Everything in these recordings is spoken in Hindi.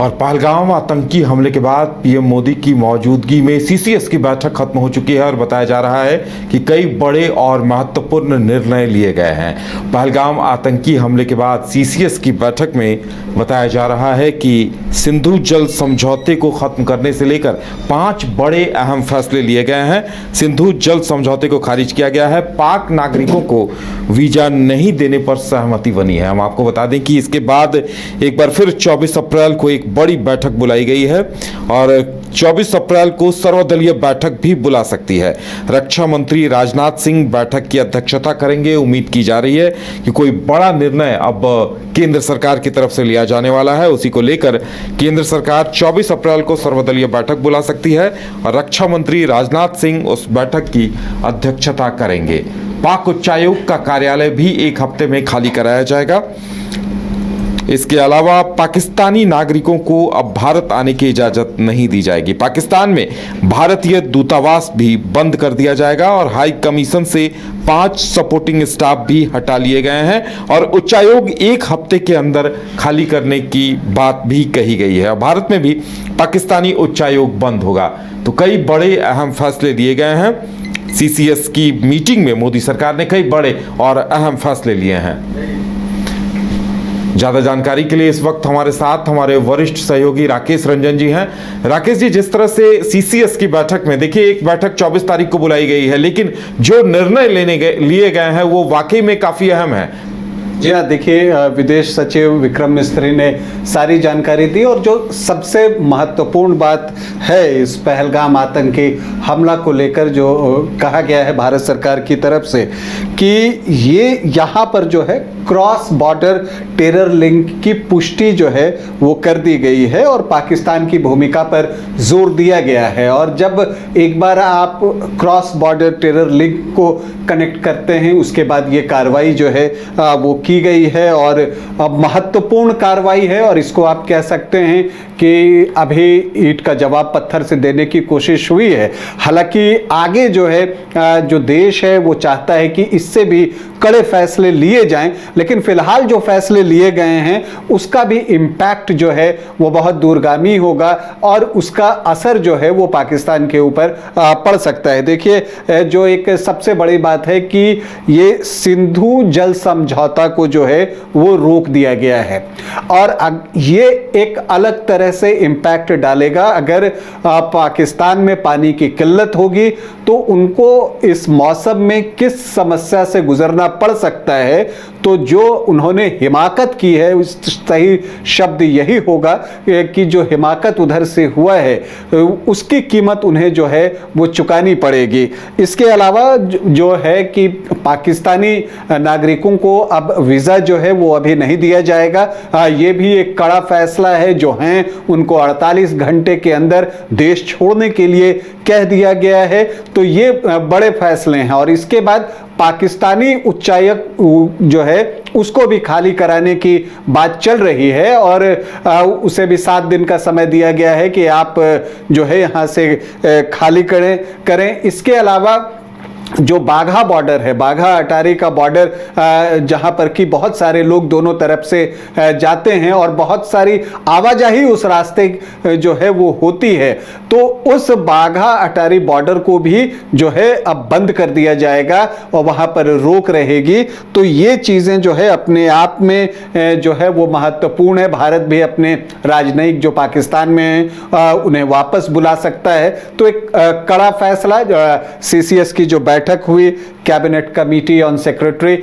और पहलगाम आतंकी हमले के बाद पीएम मोदी की मौजूदगी में सीसीएस की बैठक खत्म हो चुकी है और बताया जा रहा है कि कई बड़े और महत्वपूर्ण निर्णय लिए गए हैं। पहलगाम आतंकी हमले के बाद सीसीएस की बैठक में बताया जा रहा है कि सिंधु जल समझौते को खत्म करने से लेकर 5 बड़े अहम फैसले लिए गए हैं। सिंधु जल समझौते को खारिज किया गया है। पाक नागरिकों को वीजा नहीं देने पर सहमति बनी है। हम आपको बता दें कि इसके बाद एक बार फिर 24 अप्रैल को एक बड़ी बैठक बुलाई गई है और 24 अप्रैल को सर्वदलीय बैठक भी बुला सकती है। रक्षा मंत्री राजनाथ सिंह बैठक की अध्यक्षता करेंगे। उम्मीद की जा रही है कि कोई बड़ा निर्णय अब केंद्र सरकार की तरफ से लिया जाने वाला है। उसी को लेकर केंद्र सरकार 24 अप्रैल को सर्वदलीय बैठक बुला सकती है और रक्षा मंत्री राजनाथ सिंह उस बैठक की अध्यक्षता करेंगे। पाक उच्चायुक्त का कार्यालय भी एक हफ्ते में खाली कराया जाएगा। इसके अलावा पाकिस्तानी नागरिकों को अब भारत आने की इजाजत नहीं दी जाएगी। पाकिस्तान में भारतीय दूतावास भी बंद कर दिया जाएगा और हाई कमीशन से 5 सपोर्टिंग स्टाफ भी हटा लिए गए हैं और उच्चायोग एक हफ्ते के अंदर खाली करने की बात भी कही गई है। भारत में भी पाकिस्तानी उच्चायोग बंद होगा। तो कई बड़े अहम फैसले लिए गए हैं। सीसीएस की मीटिंग में मोदी सरकार ने कई बड़े और अहम फैसले लिए हैं। ज्यादा जानकारी के लिए इस वक्त हमारे साथ हमारे वरिष्ठ सहयोगी राकेश रंजन जी हैं। राकेश जी, जिस तरह से सीसीएस की बैठक में देखिए, एक बैठक 24 तारीख को बुलाई गई है, लेकिन जो निर्णय लिए गए हैं वो वाकई में काफी अहम है। जी हाँ, देखिए, विदेश सचिव विक्रम मिस्री ने सारी जानकारी दी और जो सबसे महत्वपूर्ण बात है इस पहलगाम आतंकी हमला को लेकर जो कहा गया है भारत सरकार की तरफ से कि ये यहाँ पर जो है क्रॉस बॉर्डर टेरर लिंक की पुष्टि जो है वो कर दी गई है और पाकिस्तान की भूमिका पर जोर दिया गया है। और जब एक बार आप क्रॉस बॉर्डर टेरर लिंक को कनेक्ट करते हैं, उसके बाद ये कार्रवाई जो है वो की गई है और अब महत्वपूर्ण कार्रवाई है और इसको आप कह सकते हैं कि अभी ईंट का जवाब पत्थर से देने की कोशिश हुई है। हालांकि आगे जो है जो देश है वो चाहता है कि इससे भी कड़े फैसले लिए जाएं, लेकिन फिलहाल जो फैसले लिए गए हैं उसका भी इम्पैक्ट जो है वो बहुत दूरगामी होगा और उसका असर जो है वो पाकिस्तान के ऊपर पड़ सकता है। देखिए, जो एक सबसे बड़ी बात है कि ये सिंधु जल समझौता को जो है वो रोक दिया गया है और ये एक अलग तरह से इम्पैक्ट डालेगा। अगर पाकिस्तान में पानी की किल्लत होगी तो उनको इस मौसम में किस समस्या से गुजरना पड़ सकता है, तो जो उन्होंने हिमाकत की है, सही शब्द यही होगा कि जो हिमाकत उधर से हुआ है उसकी कीमत उन्हें जो है वो चुकानी पड़ेगी। इसके अलावा जो है कि पाकिस्तानी नागरिकों को अब वीज़ा जो है वो अभी नहीं दिया जाएगा। ये भी एक कड़ा फैसला है। जो हैं उनको 48 घंटे के अंदर देश छोड़ने के लिए कह दिया गया है। तो ये बड़े फैसले हैं और इसके बाद पाकिस्तानी उच्चायुक्त जो है उसको भी खाली कराने की बात चल रही है और उसे भी 7 दिन का समय दिया गया है कि आप जो है यहाँ से खाली करें। इसके अलावा जो बाघा बॉर्डर है, बाघा अटारी का बॉर्डर, जहां पर कि बहुत सारे लोग दोनों तरफ से जाते हैं और बहुत सारी आवाजाही उस रास्ते जो है वो होती है, तो उस बाघा अटारी बॉर्डर को भी जो है अब बंद कर दिया जाएगा और वहां पर रोक रहेगी। तो ये चीजें जो है अपने आप में जो है वो महत्वपूर्ण है। भारत भी अपने राजनयिक जो पाकिस्तान में है उन्हें वापस बुला सकता है। तो एक कड़ा फैसला। सीसीएस की जो बैठक हुई कैबिनेट कमेटी ऑन सेक्रेटरी,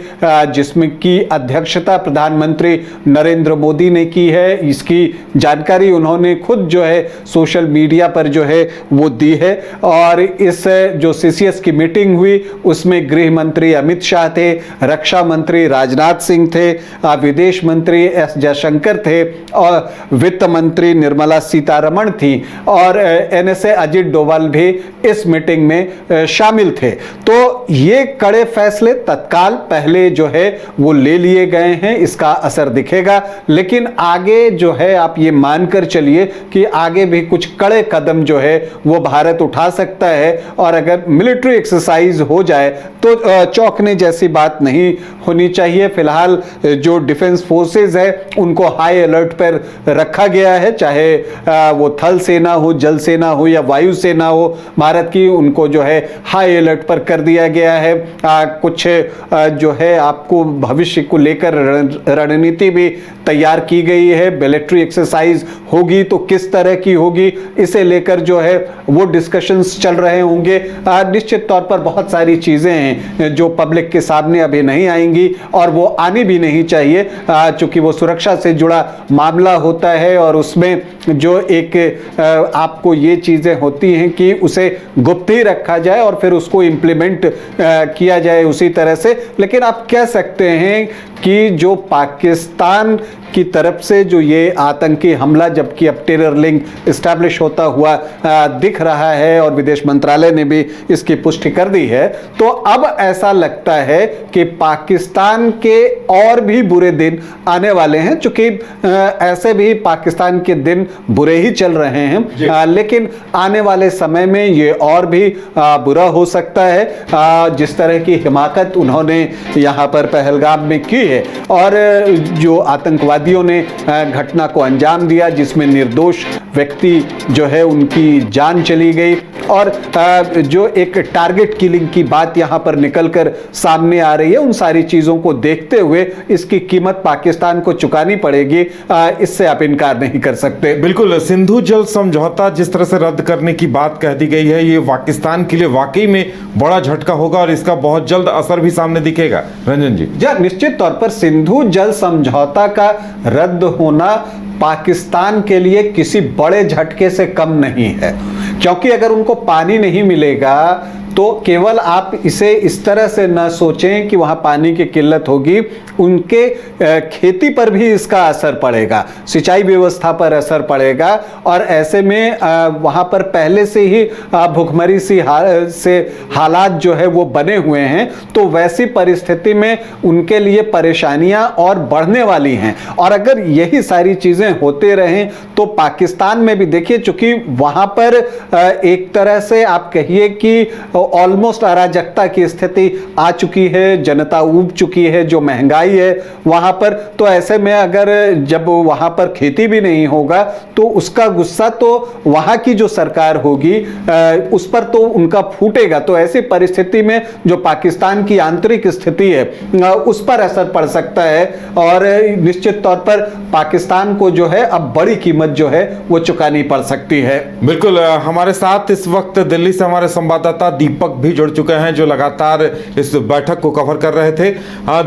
जिसमें की अध्यक्षता प्रधानमंत्री नरेंद्र मोदी ने की है, इसकी जानकारी उन्होंने खुद जो है सोशल मीडिया पर जो है वो दी है। और इस जो सीसीएस की मीटिंग हुई उसमें गृह मंत्री अमित शाह थे, रक्षा मंत्री राजनाथ सिंह थे, विदेश मंत्री एस जयशंकर थे और वित्त मंत्री निर्मला सीतारमण थी और एनएसए अजित डोभाल भी इस मीटिंग में शामिल थे। तो ये कड़े फैसले तत्काल पहले जो है वो ले लिए गए हैं, इसका असर दिखेगा। लेकिन आगे जो है आप ये मानकर चलिए कि आगे भी कुछ कड़े कदम जो है वो भारत उठा सकता है, और अगर मिलिट्री एक्सरसाइज हो जाए तो चौंकने जैसी बात नहीं होनी चाहिए। फिलहाल जो डिफेंस फोर्सेस है उनको हाई अलर्ट पर रखा गया है, चाहे वो थल सेना हो, जल सेना हो या वायु सेना हो भारत की, उनको जो है हाई अलर्ट पर कर दिया गया है। कुछ जो है आपको भविष्य को लेकर रणनीति भी तैयार की गई है। मिलिट्री एक्सरसाइज होगी तो किस तरह की होगी, इसे लेकर जो है वो डिस्कशंस चल रहे होंगे। निश्चित तौर पर बहुत सारी चीजें हैं जो पब्लिक के सामने अभी नहीं आएंगी, और वो आनी भी नहीं चाहिए, चूंकि वो सुरक्षा से जुड़ा मामला होता है, और उसमें जो एक आपको ये चीजें होती हैं कि उसे गुप्त ही रखा जाए और फिर उसको इंप्लीमेंट किया जाए उसी तरह से। लेकिन आप कह सकते हैं कि जो पाकिस्तान की तरफ से जो ये आतंकी हमला, जबकि अब टेरर लिंक एस्टैब्लिश होता हुआ दिख रहा है और विदेश मंत्रालय ने भी इसकी पुष्टि कर दी है, तो अब ऐसा लगता है कि पाकिस्तान के और भी बुरे दिन आने वाले हैं। चूंकि ऐसे भी पाकिस्तान के दिन बुरे ही चल रहे हैं, लेकिन आने वाले समय में ये और भी बुरा हो सकता है। जिस तरह की हिमाकत उन्होंने यहाँ पर पहलगाम में की है, और जो आतंकवादियों ने घटना को अंजाम दिया जिसमें निर्दोष व्यक्ति जो है उनकी जान चली गई, और जो एक टारगेट किलिंग की बात यहां पर निकलकर सामने आ रही है, उन सारी चीजों को देखते हुए इसकी कीमत पाकिस्तान को चुकानी पड़ेगी, इससे आप इनकार नहीं कर सकते। बिल्कुल, सिंधु जल समझौता जिस तरह से रद्द करने की बात कह दी गई है, ये पाकिस्तान के लिए वाकई में बड़ा झटका होगा और इसका बहुत जल्द असर भी सामने दिखेगा। रंजन जी, निश्चित तौर पर सिंधु जल समझौता का रद्द होना पाकिस्तान के लिए किसी बड़े झटके से कम नहीं है, क्योंकि अगर उनको पानी नहीं मिलेगा तो केवल आप इसे इस तरह से न सोचें कि वहां पानी की किल्लत होगी, उनके खेती पर भी इसका असर पड़ेगा, सिंचाई व्यवस्था पर असर पड़ेगा, और ऐसे में वहां पर पहले से ही भुखमरी से हालात जो है वो बने हुए हैं। तो वैसी परिस्थिति में उनके लिए परेशानियां और बढ़ने वाली हैं, और अगर यही सारी चीजें होते रहें तो पाकिस्तान में भी देखिए, चूंकि वहां पर एक तरह से आप कहिए कि ऑलमोस्ट अराजकता की स्थिति आ चुकी है, जनता ऊब चुकी है, जो महंगाई है वहां पर, तो ऐसे में अगर जब वहां पर खेती भी नहीं होगा तो उसका गुस्सा तो वहां की जो सरकार होगी उस पर तो उनका फूटेगा। तो ऐसी परिस्थिति में जो पाकिस्तान की आंतरिक स्थिति है उस पर असर पड़ सकता है, और निश्चित तौर पर पाकिस्तान को जो है अब बड़ी कीमत जो है वो चुकानी पड़ सकती है। बिल्कुल, हमारे साथ इस वक्त दिल्ली से हमारे संवाददाता दीपक भी जुड़ चुके हैं जो लगातार इस बैठक को कवर कर रहे थे।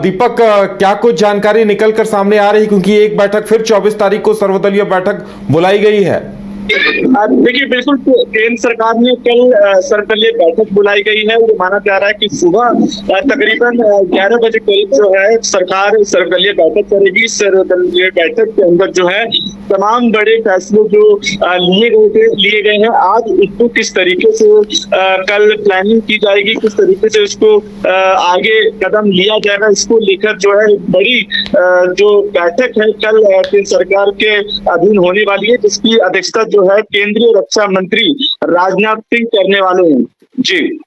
दीपक, क्या कुछ जानकारी निकलकर सामने आ रही, क्योंकि एक बैठक फिर 24 तारीख को सर्वदलीय बैठक बुलाई गई है? देखिए, बिल्कुल केंद्र सरकार ने कल सर्वदलीय बैठक बुलाई गई है। वो माना जा रहा है कि सुबह तकरीबन 11 बजे करीब जो है सरकार सर्वदलीय बैठक करेगी। सर्वदलीय बैठक के अंदर जो है तमाम बड़े फैसले जो लिए गए हैं, आज इसको किस तरीके से कल प्लानिंग की जाएगी, किस तरीके से उसको आगे कदम लिया जाएगा, इसको लेकर जो है बड़ी जो बैठक है कल केंद्र सरकार के अधीन होने वाली है, जिसकी अध्यक्षता जो है केंद्रीय रक्षा मंत्री राजनाथ सिंह करने वाले हैं। जी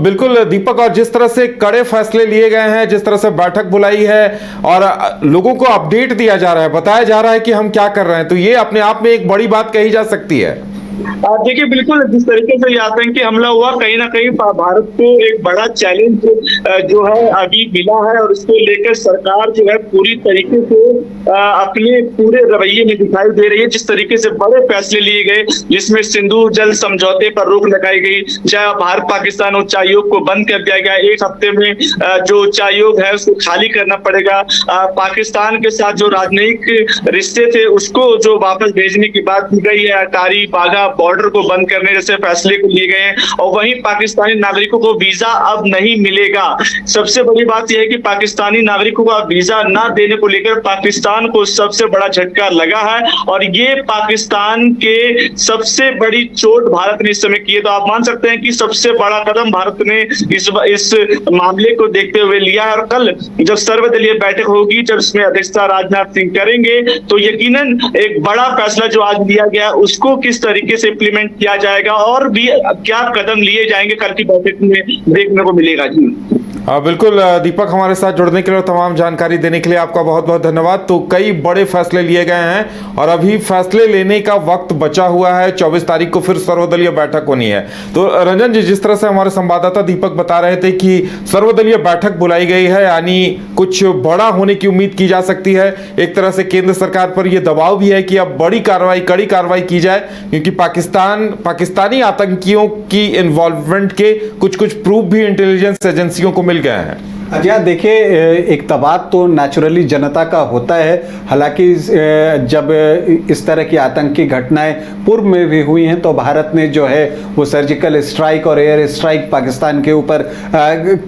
बिल्कुल दीपक, और जिस तरह से कड़े फैसले लिए गए हैं, जिस तरह से बैठक बुलाई है और लोगों को अपडेट दिया जा रहा है, बताया जा रहा है कि हम क्या कर रहे हैं, तो ये अपने आप में एक बड़ी बात कही जा सकती है। देखिए, बिल्कुल जिस तरीके से ये आतंकी हमला हुआ, कहीं ना कहीं भारत को एक बड़ा चैलेंज जो है अभी मिला है, और इसको लेकर सरकार जो है पूरी तरीके से अपने पूरे रवैये में दिखाई दे रही है। जिस तरीके से बड़े फैसले लिए गए, जिसमें सिंधु जल समझौते पर रोक लगाई गई, चाहे भारत पाकिस्तान उच्चायोग को बंद कर दिया गया, 1 हफ्ते में जो उच्चायोग है उसको खाली करना पड़ेगा, पाकिस्तान के साथ जो राजनयिक रिश्ते थे उसको जो वापस भेजने की बात की गई है, अटारी, बाघा बॉर्डर को बंद करने जैसे फैसले को लिए गए हैं, और वहीं पाकिस्तानी नागरिकों को वीजा अब नहीं मिलेगा। सबसे बड़ी बात यह है कि पाकिस्तानी नागरिकों को वीजा न देने को लेकर पाकिस्तान को सबसे बड़ा झटका लगा है, और ये पाकिस्तान के सबसे बड़ी चोट भारत ने इस समय की है। तो आप मान सकते हैं कि सबसे बड़ा कदम भारत ने इस मामले को देखते हुए लिया है, और कल जब सर्वदलीय बैठक होगी, जब इसमें अध्यक्षता राजनाथ सिंह करेंगे, तो यकीनन एक बड़ा फैसला जो आज लिया गया उसको किस तरीके से इंप्लीमेंट किया जाएगा और भी क्या कदम लिए जाएंगे कल की बैठक में देखने को मिलेगा। जी बिल्कुल दीपक, हमारे साथ जुड़ने के लिए और तमाम जानकारी देने के लिए आपका बहुत बहुत धन्यवाद। तो कई बड़े फैसले लिए गए हैं और अभी फैसले लेने का वक्त बचा हुआ है। 24 तारीख को फिर सर्वदलीय बैठक होनी है। तो रंजन जी, जिस तरह से हमारे संवाददाता दीपक बता रहे थे कि सर्वदलीय बैठक बुलाई गई है, यानी कुछ बड़ा होने की उम्मीद की जा सकती है। एक तरह से केंद्र सरकार पर यह दबाव भी है कि अब बड़ी कार्रवाई, कड़ी कार्रवाई की जाए, क्योंकि पाकिस्तानी आतंकियों की इन्वॉल्वमेंट के कुछ प्रूफ भी इंटेलिजेंस एजेंसियों को मिल गए हैं। अच्छा, देखिए, एक दबाव तो नेचुरली जनता का होता है। हालांकि जब इस तरह की आतंकी घटनाएं पूर्व में भी हुई हैं तो भारत ने जो है वो सर्जिकल स्ट्राइक और एयर स्ट्राइक पाकिस्तान के ऊपर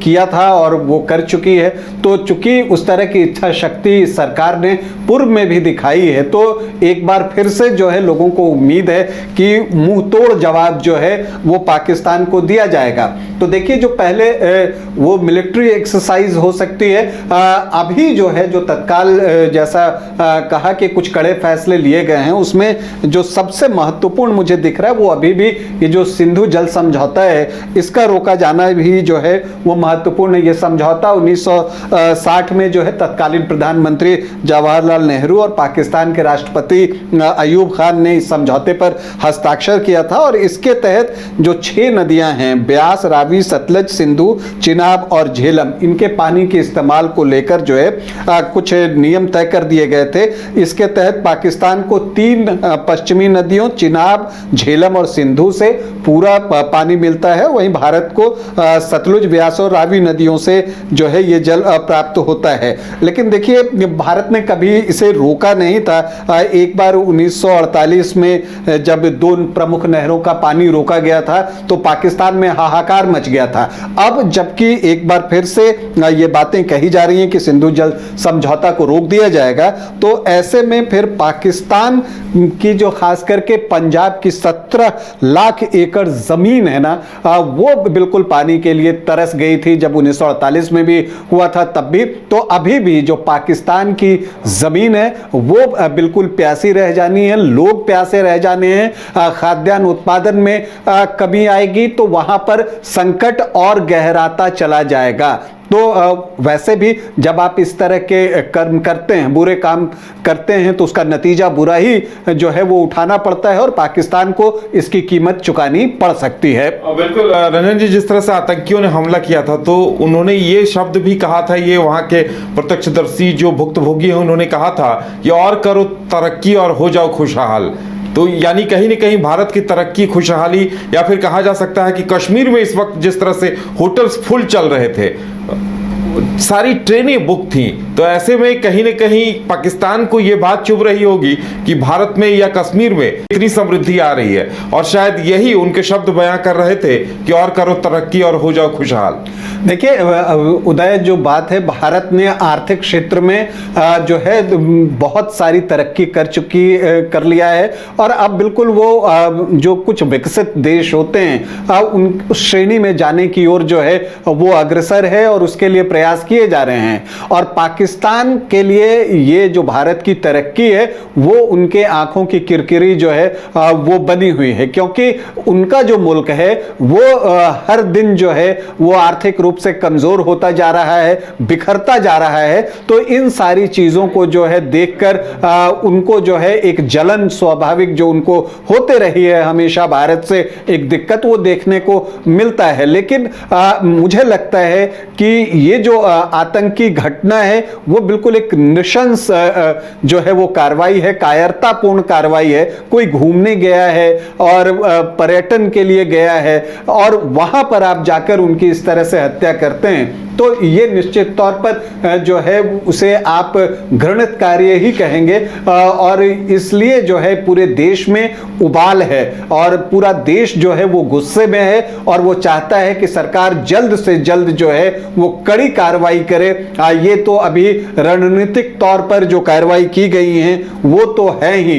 किया था और वो कर चुकी है। तो चूंकि उस तरह की इच्छा शक्ति सरकार ने पूर्व में भी दिखाई है, तो एक बार फिर से जो है लोगों को उम्मीद है कि मुंह तोड़ जवाब जो है वो पाकिस्तान को दिया जाएगा। तो देखिए, जो पहले वो मिलिट्री एक्सरसाइज हो सकती है, अभी जो है जो तत्काल जैसा कहा कि कुछ कड़े फैसले लिए गए हैं, उसमें जो सबसे महत्वपूर्ण मुझे दिख रहा है वो अभी भी ये जो सिंधु जल समझौता है, इसका रोका जाना भी जो है वो महत्वपूर्ण है। ये समझौता 1960 में जो है तत्कालीन प्रधानमंत्री जवाहरलाल नेहरू और पाकिस्तान के राष्ट्रपति अयूब खान ने इस समझौते पर हस्ताक्षर किया था, और इसके तहत जो 6 नदियां हैं, ब्यास, रावी, सतलज, सिंधु, चिनाब और झेलम, इनके पानी के इस्तेमाल को लेकर जो है कुछ नियम तय कर दिए गए थे। इसके तहत पाकिस्तान को 3 पश्चिमी नदियों चिनाब, झेलम और सिंधु से पूरा पानी मिलता है। वहीं भारत को सतलुज, ब्यास और रावी नदियों से जो है ये जल प्राप्त होता है। लेकिन देखिए, भारत ने कभी इसे रोका नहीं था। एक बार 1948 में जब 2 प्रमुख नहरों का पानी रोका गया था तो पाकिस्तान में हाहाकार मच गया था। अब जबकि एक बार फिर से ये बातें कही जा रही हैं कि सिंधु जल समझौता को रोक दिया जाएगा, तो ऐसे में फिर पाकिस्तान की जो खास करके पंजाब की 17 लाख एकड़ जमीन है ना, वो बिल्कुल पानी के लिए तरस गई थी। जब 1948 में भी हुआ था तब भी, तो अभी भी जो पाकिस्तान की जमीन है वो बिल्कुल प्यासी रह जानी है, लोग प्यासे रह जाने हैं। खाद्यान्न उत्पादन में कमी आएगी तो वहां पर संकट और गहराता चला जाएगा। तो वैसे भी जब आप इस तरह के कर्म करते हैं, बुरे काम करते हैं, तो उसका नतीजा बुरा ही जो है वो उठाना पड़ता है और पाकिस्तान को इसकी कीमत चुकानी पड़ सकती है। बिल्कुल रंजन जी, जिस तरह से आतंकियों ने हमला किया था तो उन्होंने ये शब्द भी कहा था, ये वहां के प्रत्यक्षदर्शी जो भुक्तभोगी हैं उन्होंने कहा था कि और करो तरक्की और हो जाओ खुशहाल। तो यानी कहीं न कहीं भारत की तरक्की, खुशहाली, या फिर कहा जा सकता है कि कश्मीर में इस वक्त जिस तरह से होटल्स फुल चल रहे थे, सारी ट्रेनें बुक थी, तो ऐसे में कहीं न कहीं पाकिस्तान को यह बात चुभ रही होगी कि भारत में या कश्मीर में इतनी समृद्धि आ रही है, और शायद यही उनके शब्द बयां कर रहे थे कि और करो तरक्की और हो जाओ खुशहाल। देखिए उदय, जो बात है, भारत ने आर्थिक क्षेत्र में जो है बहुत सारी तरक्की कर लिया है, और अब बिल्कुल वो जो कुछ विकसित देश होते हैं उस श्रेणी में जाने की ओर जो है वो अग्रसर है और उसके लिए प्रयास किए जा रहे हैं। और पाकिस्तान के लिए ये जो भारत की तरक्की है वो उनके आंखों की किरकिरी जो है वो बनी हुई है, क्योंकि उनका जो मुल्क है वो हर दिन जो है वो आर्थिक रूप से कमजोर होता जा रहा है, बिखरता जा रहा है। तो इन सारी चीजों को जो है देखकर उनको जो है एक जलन स्वाभाविक जो उनको होते रही है हमेशा भारत से, एक दिक्कत वो देखने को मिलता है। लेकिन मुझे लगता है कि ये जो जो आतंकी घटना है वो बिल्कुल एक नृशंस जो है वो कार्रवाई है, कायरतापूर्ण कार्रवाई है। कोई घूमने गया है और पर्यटन के लिए गया है और वहां पर आप जाकर उनकी इस तरह से हत्या करते हैं, तो ये निश्चित तौर पर जो है उसे आप घृणित कार्य ही कहेंगे। और इसलिए जो है पूरे देश में उबाल है और पूरा देश जो है वो गुस्से में है और वो चाहता है कि सरकार जल्द से जल्द जो है वो कड़ी कार्रवाई करे। ये तो अभी रणनीतिक तौर पर जो कार्रवाई की गई है वो तो है ही,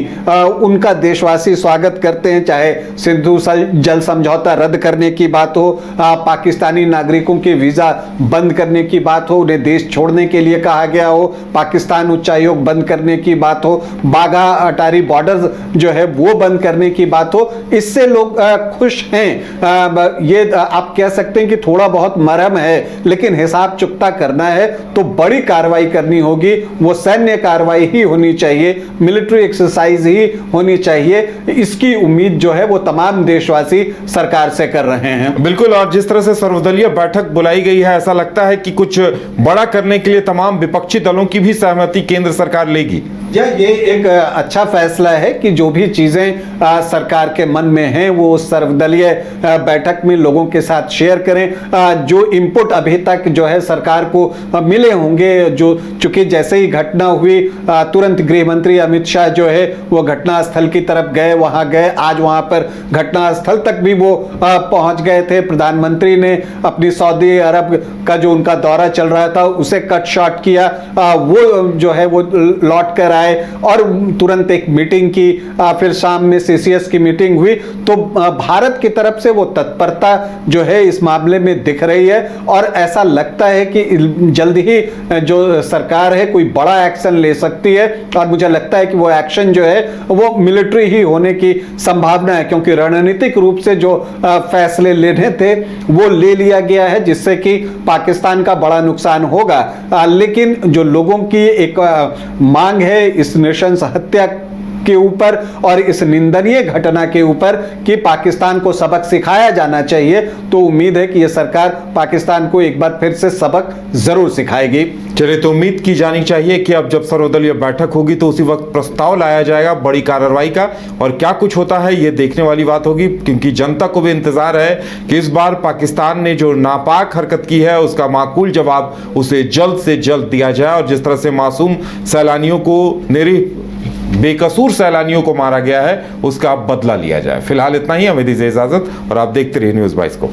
उनका देशवासी स्वागत करते हैं, चाहे सिंधु जल समझौता रद्द करने की बात हो, पाकिस्तानी नागरिकों के वीजा बंद करने की बात हो, उन्हें देश छोड़ने के लिए कहा गया हो, पाकिस्तान उच्चायोग बंद करने की बात हो, बाघा अटारी बॉर्डर जो है वो बंद करने की बात हो, इससे लोग खुश हैं। ये आप कह सकते हैं कि थोड़ा बहुत मरहम है, लेकिन हिसाब चुकता करना है तो बड़ी कार्रवाई करनी होगी। वो सैन्य कार्रवाई ही होनी चाहिए, मिलिट्री एक्सरसाइज ही होनी चाहिए। इसकी उम्मीद जो है वो तमाम देशवासी सरकार से कर रहे हैं। बिल्कुल, और जिस तरह से सर्वदलीय बैठक बुलाई गई है, ऐसा लगता है कि कुछ बड़ा करने के लिए तमाम विपक्षी दलों की भी सहमति केंद्र सरकार लेगी। ये एक अच्छा फैसला है कि जो भी चीजें सरकार के मन में हैं वो सर्वदलीय बैठक में लोगों के साथ शेयर करें। जो इनपुट अभी तक जो है सरकार को मिले होंगे, जो चूंकि जैसे ही घटना हुई तुरंत गृह मंत्री अमित शाह जो है वो घटना स्थल की तरफ गए, वहां गए, आज वहां पर घटना स्थल तक भी वो पहुंच गए थे। प्रधानमंत्री ने अपनी सऊदी अरब का जो उनका दौरा चल रहा था उसे कट शॉर्ट किया, वो जो है वो लौट कर आए और तुरंत एक मीटिंग की, फिर शाम में सीसीएस की मीटिंग हुई। तो भारत की तरफ से वो तत्परता जो है इस मामले में दिख रही है और ऐसा लगता है कि जल्द ही जो सरकार है कोई बड़ा एक्शन ले सकती है और मुझे लगता है कि वो एक्शन जो है वो मिलिट्री ही होने की संभावना है, क्योंकि रणनीतिक रूप से जो फैसले लेने थे वो ले लिया गया है, जिससे कि पाकिस्तान का बड़ा नुकसान होगा। लेकिन जो लोगों की एक मांग है इस नृशंस हत्या के ऊपर और इस निंदनीय घटना के ऊपर कि पाकिस्तान को सबक सिखाया जाना चाहिए, तो उम्मीद है कि यह सरकार पाकिस्तान को एक बार फिर से सबक जरूर सिखाएगी। चलिए, तो उम्मीद की जानी चाहिए कि अब जब सर्वदलीय बैठक होगी तो उसी वक्त प्रस्ताव लाया जाएगा बड़ी कार्रवाई का, और क्या कुछ होता है ये देखने वाली बात होगी, क्योंकि जनता को भी इंतजार है कि इस बार पाकिस्तान ने जो नापाक हरकत की है उसका माकूल जवाब उसे जल्द से जल्द दिया जाए, और जिस तरह से मासूम सैलानियों को, निरीह बेकसूर सैलानियों को मारा गया है, उसका बदला लिया जाए। फिलहाल इतना ही, हमें दीजिए इजाजत और आप देखते रहिए न्यूज़ 22 को।